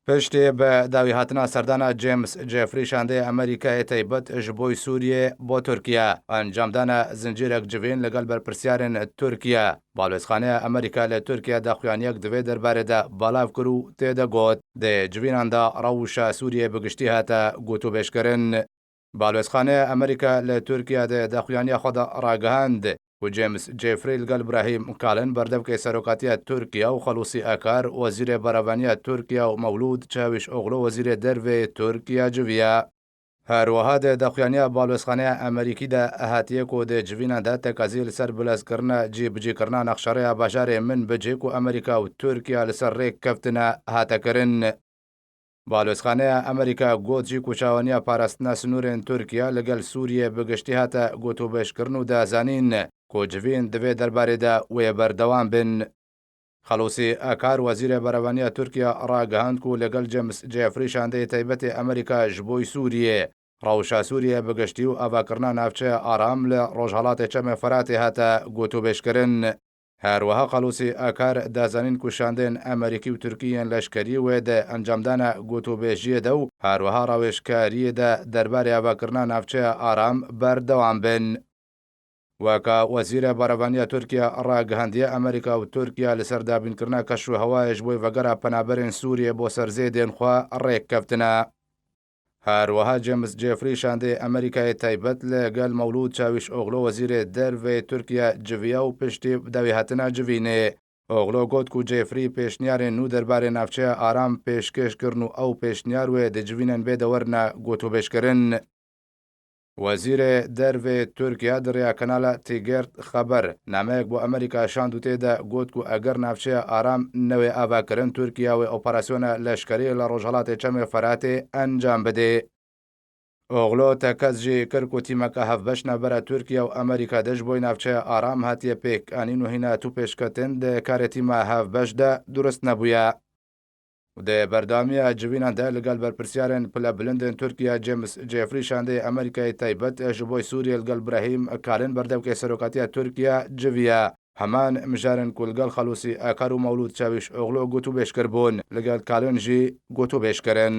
پشتێ بە داوی هاتنە سەردانە جێمس جێفری شاندەی ئەمریکای تایبەت ji بۆی سووریێ بۆ تورکیا ئەنجامدانە زنجیرێک جوێن لەگەڵ بەرپرسیارن تورکیا باڵێزخانەیە ئەمریکا لە تورکیا داخوایانیەک divê دەربارەدا بەڵاو کر و تێدەگوت دێ جوێناندا ڕەوشە سووریێ بگشتی هاتە گوتوبێشکردن باڵێزخانەیە ئەمریکا لە تورکیا دێ داخوایانیە خۆدا ڕاگەهاند و جێمس جێفری لەگەڵ براهیم کالن بەردەمکەی سەرۆکاتیە تورکیا و خەلوسی ئەکار وەزیرێ بەرەڤانیە تورکیا و مەولود چاویش ئۆغلۆ وەزیرێ دەرvê تورکیا جویە هەروەها دێ داخوایانیە باڵێزخانەیە ئەمریکیدا ئەهاتیەک و دێ جویناندا تەکازی لەسەر بلەزکردنە جێبجێکردنا نەخشەڕەیە باژارێ من بەجێک و ئەمریکا و تورکیا لەسەر ڕێک کەفتنە هاتەکردن باڵێزخانەیە ئەمریکا گۆچی کوچاوانیە پاراستنە سنوورێن تورکیا لەگەڵ سووریە بگشتی هاتە گوتوبێشکردن و دازانین کۆجڤین divê دەربارەدا wê بەردەوام بن خەلوسی ئەکار وەزیرە بەرەڤانیە تورکیا ڕاگەهاند و لەگەڵ جێمس جێفری شاندەی تایبەتی ئەمریکا ji بۆی سووریێ ڕەوشە سووریە بگشتی و ئاواکردنا ناوچەیە ئارام لە ڕۆژهەڵاتی چەمێ فەراتێ هاتە گوتوبێشکردن هەروەها خەلوسی ئەکار دازانین و شاندێن ئەمریکی و تورکیەن لەشکری وێدە ئەنجامدانە گوتوبێژیەدە و هەروەها ڕاوێژکاریەدا دەربارەی ئاواکردنا ناوچەیە ئارام بەردەوام بن وەکە وەزیرە بەرەڤانیە تورکیا ڕاگەهاندیە ئەمریکا و تورکیا لەسەر دابینکردنا کەش و هەوایش بۆی ڤەگەرە پەنابەرێن سووریە بۆ سەرزێ دێنخوا ڕێککەفتنە هەروەها جێمس جێفری شاندەی ئەمریکای تایبەت لەگەڵ مەولود چاویش ئۆغلۆ وەزیرێ دەرvê تورکیا جڤیە و پشتی داوی هاتنە جوینێ ئۆغلۆ گوت و جێفری پێشنیارێن و دەربارەی ناوچەیە ئارام پێشکەشکردن و ئەو پێشنیار وێ دەجوینن بێدەوەرنە گوتوبێشکردن وەزیرێ دەرvê تورکیا دڕیا کەناڵە تیگرت خەبەر نامەیەک بۆ ئەمریکا شاند و تێدا گوت و ئەگەر ناوچەیە ئارام نەوێ ئاواکردن تورکیا وێ ئۆپەراسیۆنە لەشکری لە ڕۆژهەڵاتی چەمێ فەراتێ ئەنجام بدێ ئۆغلۆ تەکەس جێ کرد و تیمەکە هەفبەشنە بەرە تورکیا و ئەمریکا دەش بۆی ناوچەیە ئارام هاتیە پێکانین و هینە تو پێشکەتن دە کارێ تیمە هەفبەشدا دروست نەبووە دێ بەردامیە جویناندا لەگەڵ بەرپرسیارن پلە بلندن تورکیا جێمس جێفری شاندەی ئەمریکای تایبەت ji بۆی سووریە لەگەڵ براهیم کالن بەردەمکەی سەرۆکاتیە تورکیا جویە هەمان مژارن و لەگەڵ خەلوسی ئەکار و مەولود چاویش ئۆغلۆ گوتوبێشکرد بوون لەگەڵ کالن ژی گوتوبێشکردن